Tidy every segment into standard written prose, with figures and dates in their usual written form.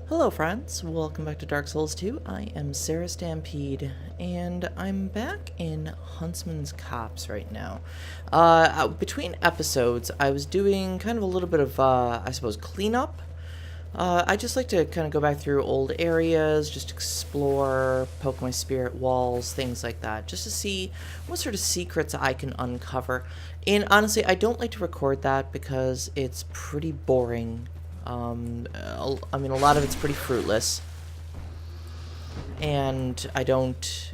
Hello friends, welcome back to Dark Souls 2. I am Sarah Stampede, and I'm back in Huntsman's Copse right now. Between episodes, I was doing kind of a little bit of, I suppose, cleanup. I just like to kind of go back through old areas, just explore, poke my spirit walls, things like that, just to see what sort of secrets I can uncover. And honestly, I don't like to record that because it's pretty boring. I mean, a lot of it's pretty fruitless. And I don't,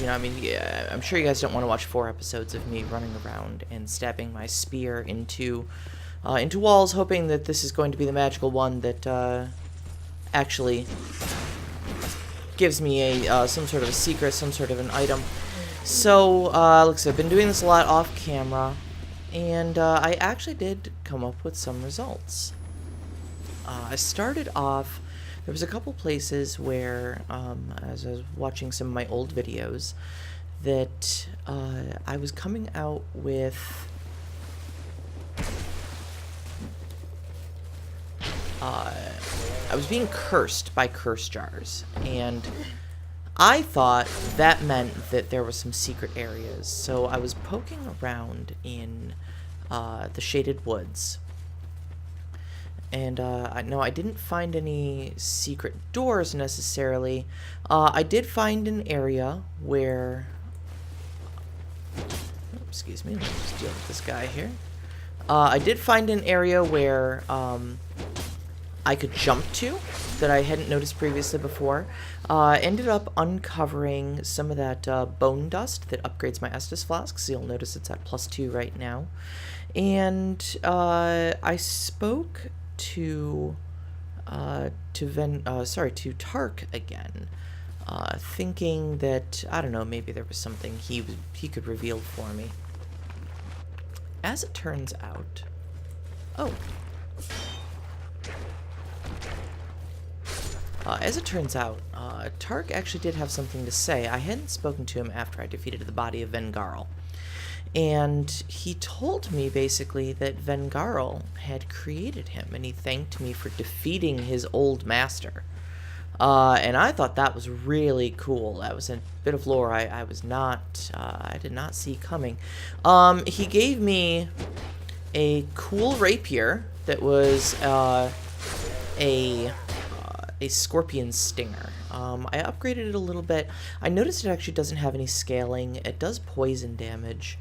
I mean, yeah, I'm sure you guys don't want to watch 4 episodes of me running around and stabbing my spear into walls, hoping that this is going to be the magical one that actually gives me some sort of a secret, some sort of an item. So, like I said, I've been doing this a lot off camera, and I actually did come up with some results. I started off, there was a couple places where, as I was watching some of my old videos, that I was coming out with I was being cursed by curse jars, and I thought that meant that there were some secret areas, so I was poking around in the shaded woods. And I didn't find any secret doors necessarily. I did find an area where... excuse me, let me just deal with this guy here. I did find an area where I could jump to that I hadn't noticed previously before. Ended up uncovering some of that bone dust that upgrades my Estus Flask, so you'll notice it's at +2 right now. And I spoke to Tark again, thinking that, I don't know, maybe there was something he could reveal for me. As it turns out, Tark actually did have something to say. I hadn't spoken to him after I defeated the body of Vengarl. And he told me, basically, that Vengarl had created him, and he thanked me for defeating his old master. And I thought that was really cool. That was a bit of lore I did not see coming. He gave me a cool rapier that was a scorpion stinger. I upgraded it a little bit. I noticed it actually doesn't have any scaling. It does poison damage.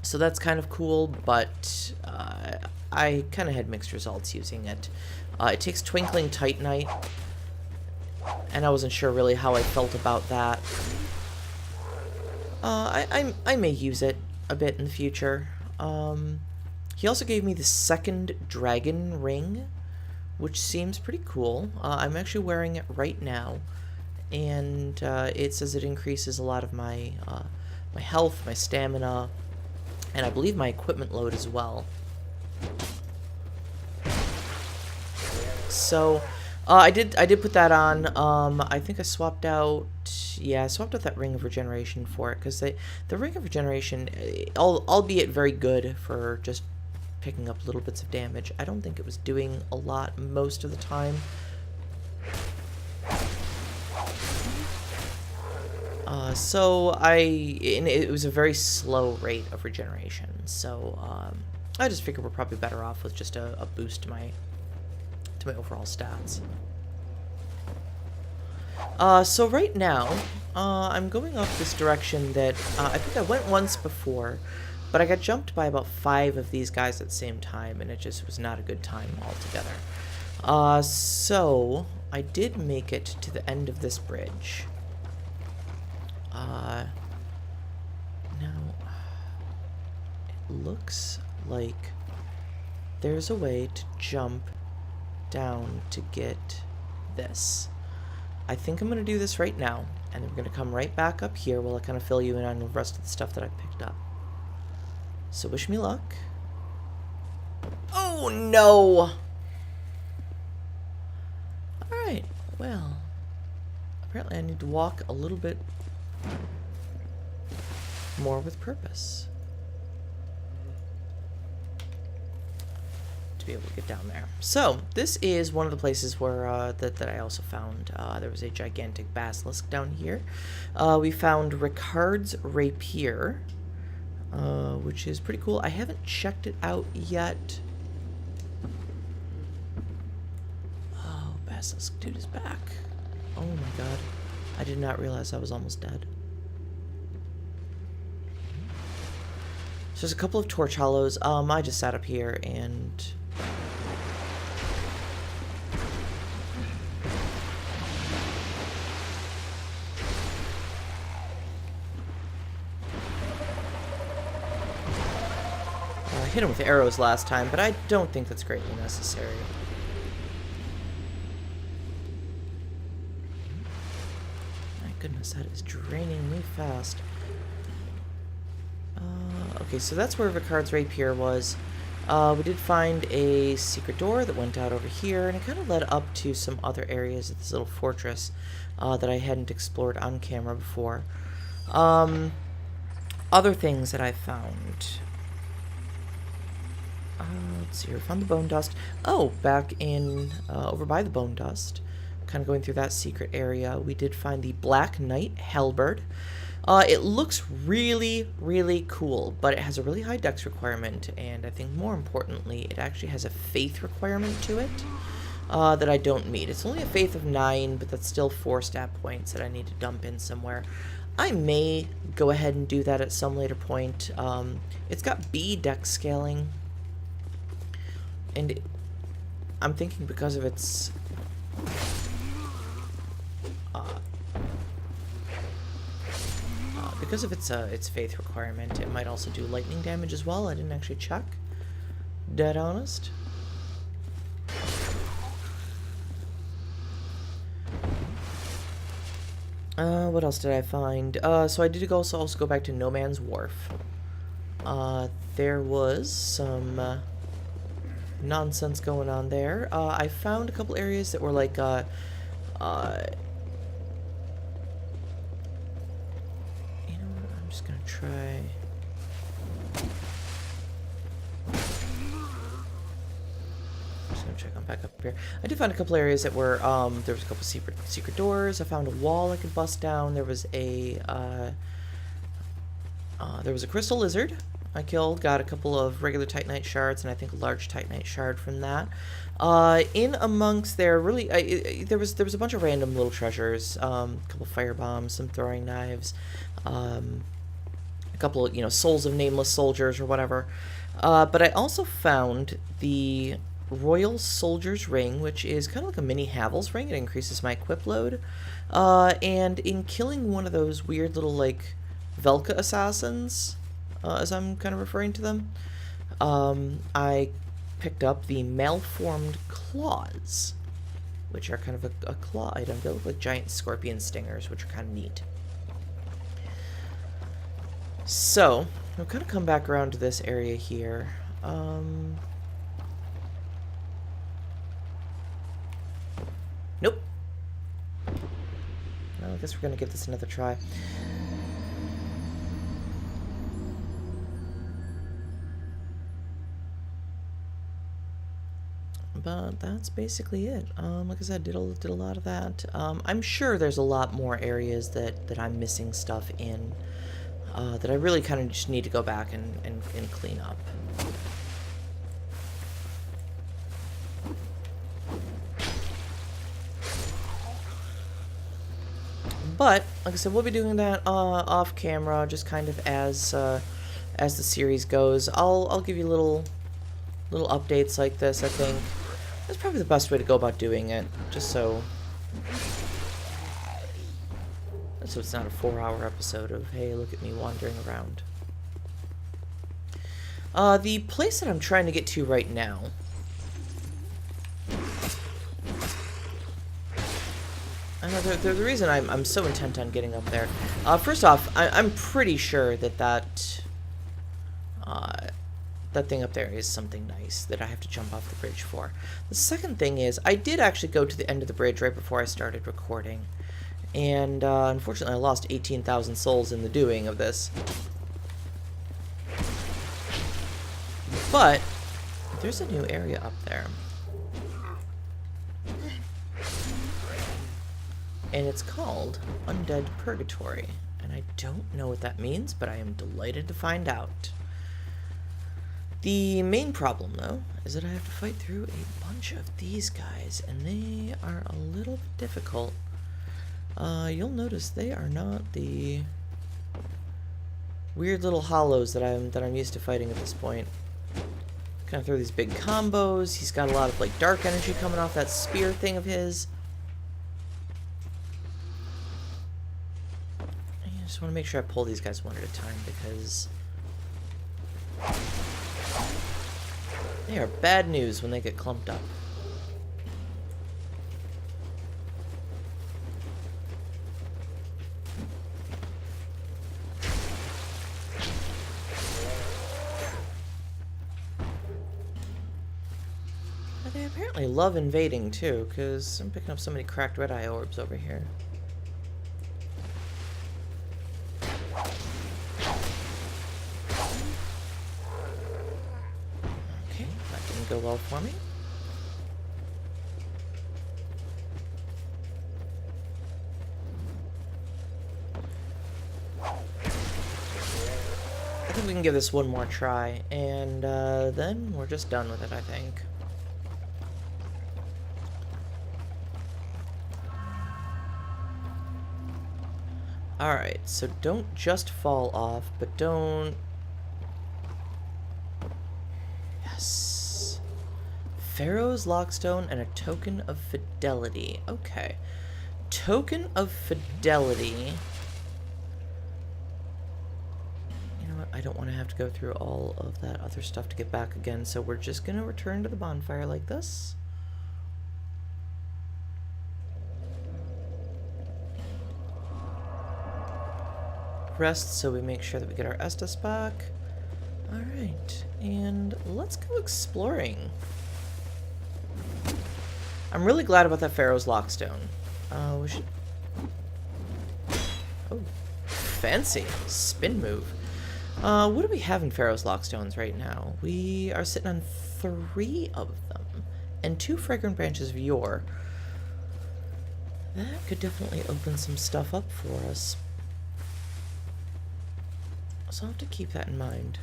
So that's kind of cool, but I kind of had mixed results using it. It takes Twinkling Titanite, and I wasn't sure really how I felt about that. I may use it a bit in the future. He also gave me the second dragon ring, which seems pretty cool. I'm actually wearing it right now, and it says it increases a lot of my health, my stamina, and I believe my equipment load as well. So, I did put that on. I think I swapped out, I swapped out that Ring of Regeneration for it, because the Ring of Regeneration, albeit very good for just picking up little bits of damage, I don't think it was doing a lot most of the time. And it was a very slow rate of regeneration, so I just figured we're probably better off with just a boost to my overall stats. So right now, I'm going off this direction that I think I went once before, but I got jumped by about 5 of these guys at the same time, and it just was not a good time altogether. So I did make it to the end of this bridge. Now, it looks like there's a way to jump down to get this. I think I'm going to do this right now, and then we're going to come right back up here while I kind of fill you in on the rest of the stuff that I picked up. So wish me luck. Oh, no! Alright, well, apparently I need to walk a little bit more with purpose. to be able to get down there. So this is one of the places where that I also found. There was a gigantic basilisk down here. We found Ricard's rapier, which is pretty cool. I haven't checked it out yet. Oh, basilisk dude is back. Oh my god. I did not realize I was almost dead. So there's a couple of torch hollows. I just sat up here and... I hit him with arrows last time, but I don't think that's greatly necessary. My goodness, that is draining me fast. Okay, so that's where Ricard's rapier was. We did find a secret door that went out over here, and it kind of led up to some other areas of this little fortress that I hadn't explored on camera before. Other things that I found. Let's see here. Found the bone dust. Oh, back in over by the bone dust, kind of going through that secret area, we did find the Black Knight halberd. It looks really, really cool, but it has a really high dex requirement, and I think more importantly, it actually has a faith requirement to it that I don't meet. It's only a faith of 9, but that's still 4 stat points that I need to dump in somewhere. I may go ahead and do that at some later point. It's got B dex scaling, and I'm thinking because of its... because of its faith requirement, it might also do lightning damage as well. I didn't actually check. Dead honest. What else did I find? So I did also go back to No Man's Wharf. There was some nonsense going on there. I found a couple areas that were like just gonna try. Just gonna check on back up here. I did find a couple areas that were there was a couple secret doors. I found a wall I could bust down. There was a crystal lizard I killed. Got a couple of regular titanite shards and I think a large titanite shard from that. In amongst there, really, there was a bunch of random little treasures. A couple fire bombs, some throwing knives. A couple of, souls of nameless soldiers or whatever. But I also found the Royal Soldier's Ring, which is kind of like a mini Havel's ring. It increases my equip load. And in killing one of those weird little, like, Velka assassins, as I'm kind of referring to them, I picked up the Malformed Claws, which are kind of a claw item. They look like giant scorpion stingers, which are kind of neat. So, we'll kind of come back around to this area here. Nope. Well, I guess we're going to give this another try. But that's basically it. Like I said, did a lot of that. I'm sure there's a lot more areas that I'm missing stuff in. That I really kind of just need to go back and clean up. But, like I said, we'll be doing that off camera, just kind of as the series goes. I'll give you little updates like this, I think. That's probably the best way to go about doing it, just so it's not a 4-hour episode of, hey, look at me wandering around. The place that I'm trying to get to right now... the reason I'm so intent on getting up there... first off, I'm pretty sure that thing up there is something nice that I have to jump off the bridge for. The second thing is, I did actually go to the end of the bridge right before I started recording. And unfortunately I lost 18,000 souls in the doing of this. But There's a new area up there. And it's called Undead Purgatory. And I don't know what that means, but I am delighted to find out. The main problem, though, is that I have to fight through a bunch of these guys, and they are a little bit difficult. You'll notice they are not the weird little hollows that I'm used to fighting at this point. Kind of throw these big combos. He's got a lot of like dark energy coming off that spear thing of his. I just want to make sure I pull these guys one at a time because they are bad news when they get clumped up. They apparently love invading too, because I'm picking up so many cracked red eye orbs over here. Okay, that didn't go well for me. I think we can give this one more try, and then we're just done with it, I think. Alright, so don't just fall off, but don't... Yes. Pharaoh's Lockstone and a Token of Fidelity. Okay. Token of Fidelity. You know what? I don't want to have to go through all of that other stuff to get back again, so we're just going to return to the bonfire like this. Rest so we make sure that we get our Estus back. Alright, and let's go exploring. I'm really glad about that Pharaoh's Lockstone. We should... Oh, fancy. Spin move. What do we have in Pharaoh's Lockstones right now? We are sitting on 3 of them. And 2 fragrant branches of yore. That could definitely open some stuff up for us. So I'll have to keep that in mind.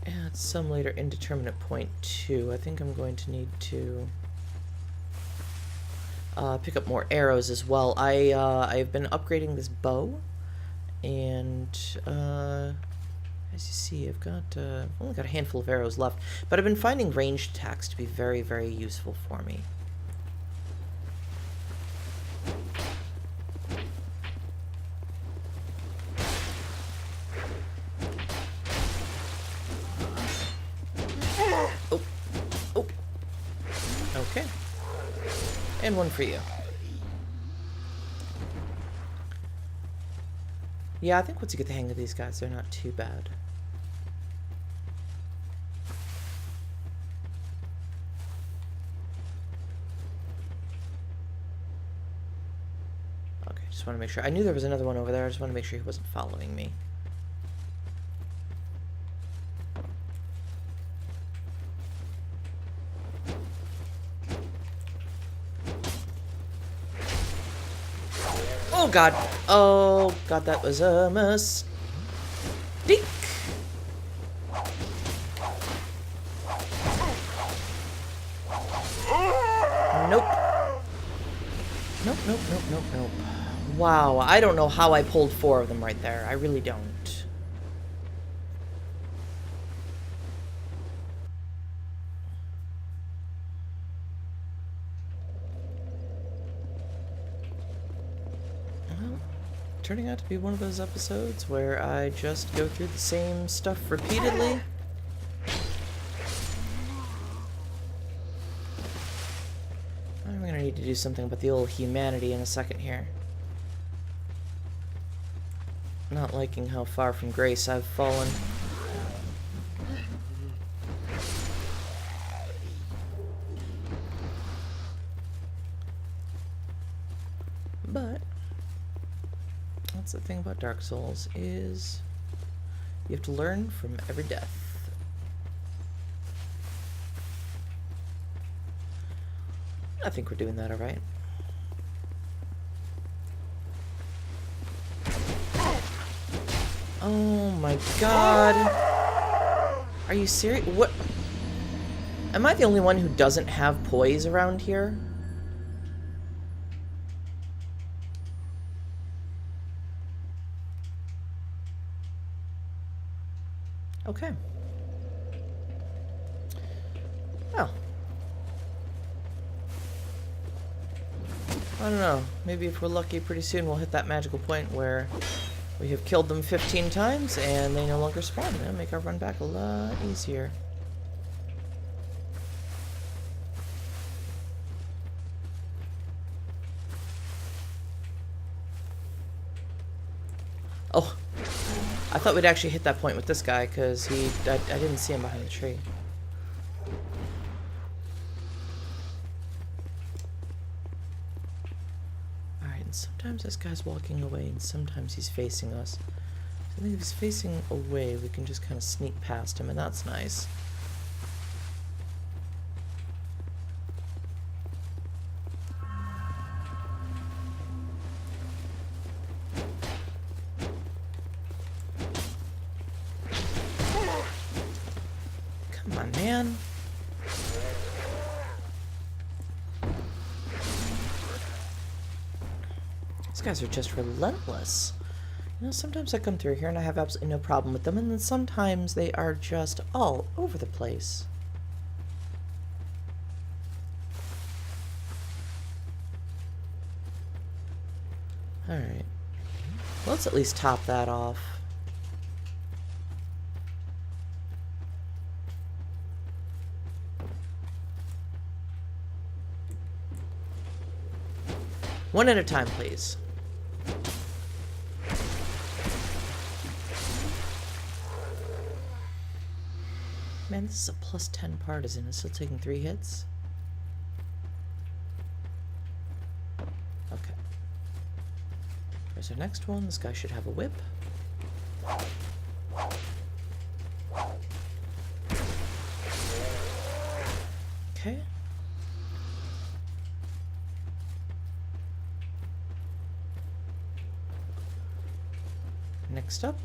At some later indeterminate point too, I think I'm going to need to pick up more arrows as well. I've been upgrading this bow, and as you see, I've only got a handful of arrows left, but I've been finding ranged attacks to be very, very useful for me. Oh, oh, okay, and one for you. Yeah, I think once you get the hang of these guys, they're not too bad. Just want to make sure. I knew there was another one over there. I just want to make sure he wasn't following me. Oh god. Oh god, that was a mistake. Nope. Nope, nope, nope, nope, nope. Wow, I don't know how I pulled 4 of them right there. I really don't. Well, turning out to be one of those episodes where I just go through the same stuff repeatedly. I'm gonna need to do something about the old humanity in a second here. Not liking how far from grace I've fallen. But that's the thing about Dark Souls, is you have to learn from every death. I think we're doing that alright. Oh my god. Are you serious? What? Am I the only one who doesn't have poise around here? Okay. Well. I don't know. Maybe if we're lucky, pretty soon we'll hit that magical point where we have killed them 15 times and they no longer spawn. That'll make our run back a lot easier. Oh, I thought we'd actually hit that point with this guy because I didn't see him behind the tree. Sometimes this guy's walking away and sometimes he's facing us. So I think if he's facing away, we can just kind of sneak past him, and that's nice. Come on, man. Guys are just relentless. You know, sometimes I come through here and I have absolutely no problem with them, and then sometimes they are just all over the place. Alright. Let's at least top that off. One at a time, please. Man, this is a plus 10 partisan. It's still taking 3 hits. Okay. There's our next one. This guy should have a whip. Okay. Next up.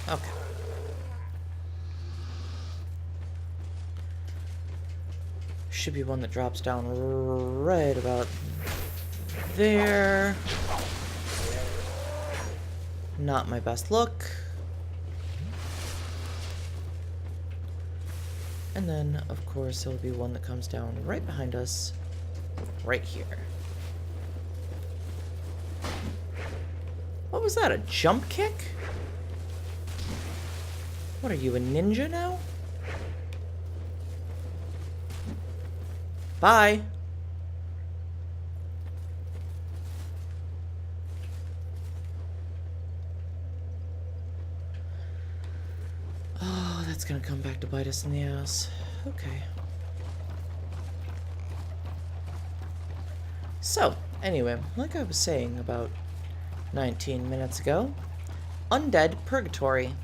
Okay. Should be one that drops down right about there. Not my best look. And then, of course, there'll be one that comes down right behind us, right here. What was that, a jump kick? What are you, a ninja now? Bye. Oh, that's gonna come back to bite us in the ass. Okay. So, anyway, like I was saying about 19 minutes ago, Undead Purgatory.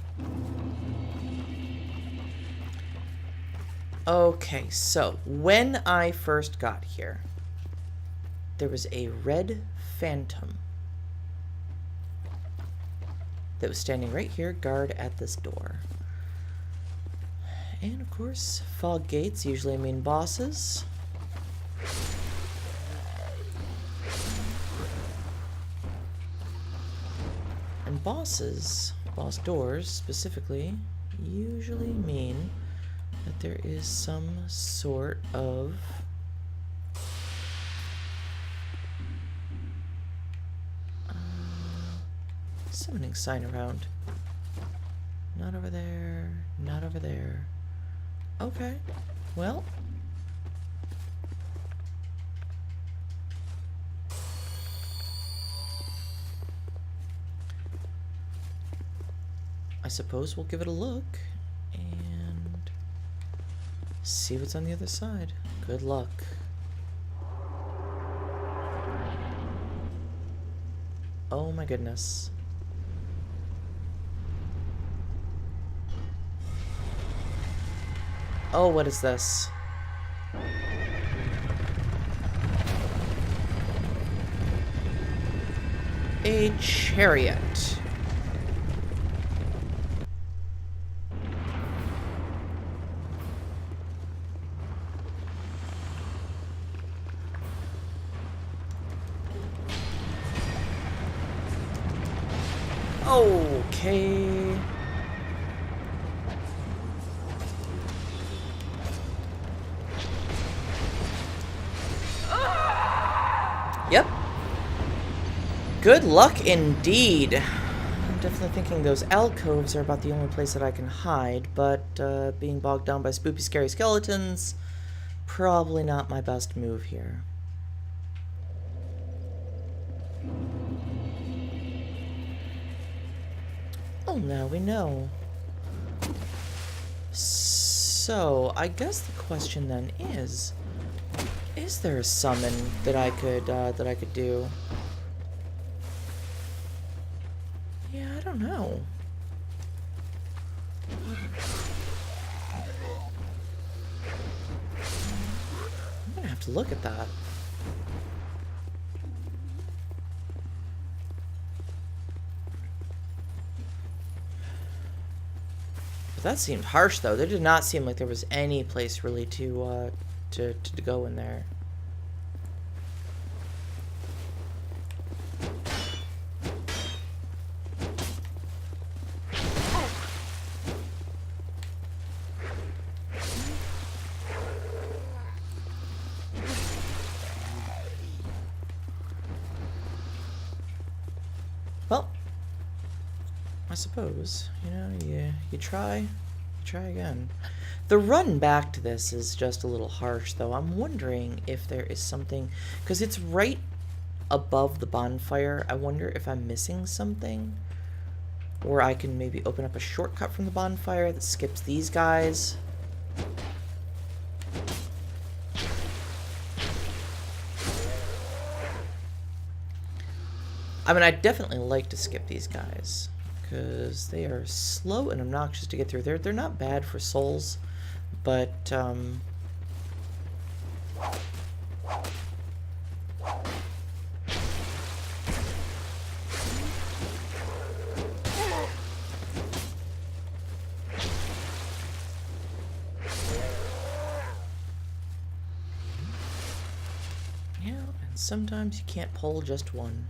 Okay, so when I first got here, there was a red phantom that was standing right here, guard at this door. And of course, fog gates usually mean bosses. And bosses, boss doors specifically, usually mean that there is some sort of summoning sign around. Not over there, not over there. Okay, well. I suppose we'll give it a look and see what's on the other side. Good luck. Oh my goodness. Oh, what is this? A chariot. Okay. Yep. Good luck indeed. I'm definitely thinking those alcoves are about the only place that I can hide, but being bogged down by spoopy, scary skeletons, probably not my best move here. Oh, now we know. So, I guess the question then is there a summon that I could do? Yeah, I don't know. I'm gonna have to look at that. But that seemed harsh, though. There did not seem like there was any place really to go in there. Well, I suppose, you know, you try again. The run back to this is just a little harsh, though. I'm wondering if there is something, because it's right above the bonfire. I wonder if I'm missing something, or I can maybe open up a shortcut from the bonfire that skips these guys. I mean, I'd definitely like to skip these guys, because they are slow and obnoxious to get through. They're not bad for souls, but, yeah, and sometimes you can't pull just one.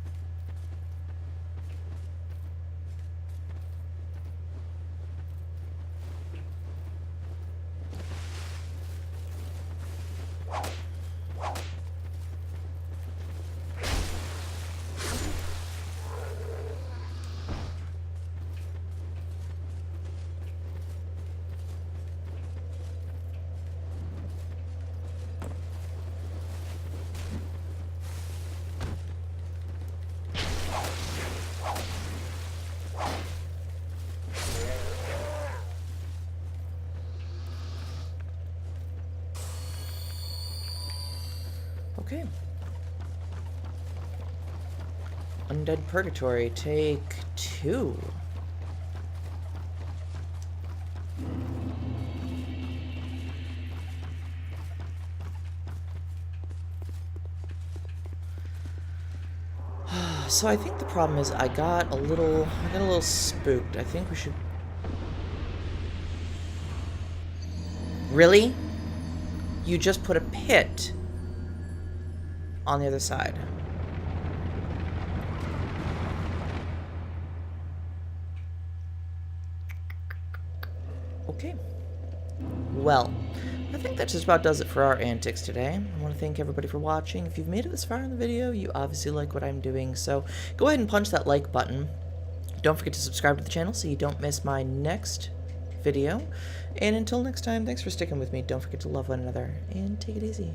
Okay. Undead Purgatory, take 2. So I think the problem is I got a little spooked. I think we should... Really? You just put a pit on the other side. Okay. Well, I think that just about does it for our antics today. I want to thank everybody for watching. If you've made it this far in the video, you obviously like what I'm doing, so go ahead and punch that like button. Don't forget to subscribe to the channel so you don't miss my next video. And until next time, thanks for sticking with me. Don't forget to love one another, and take it easy.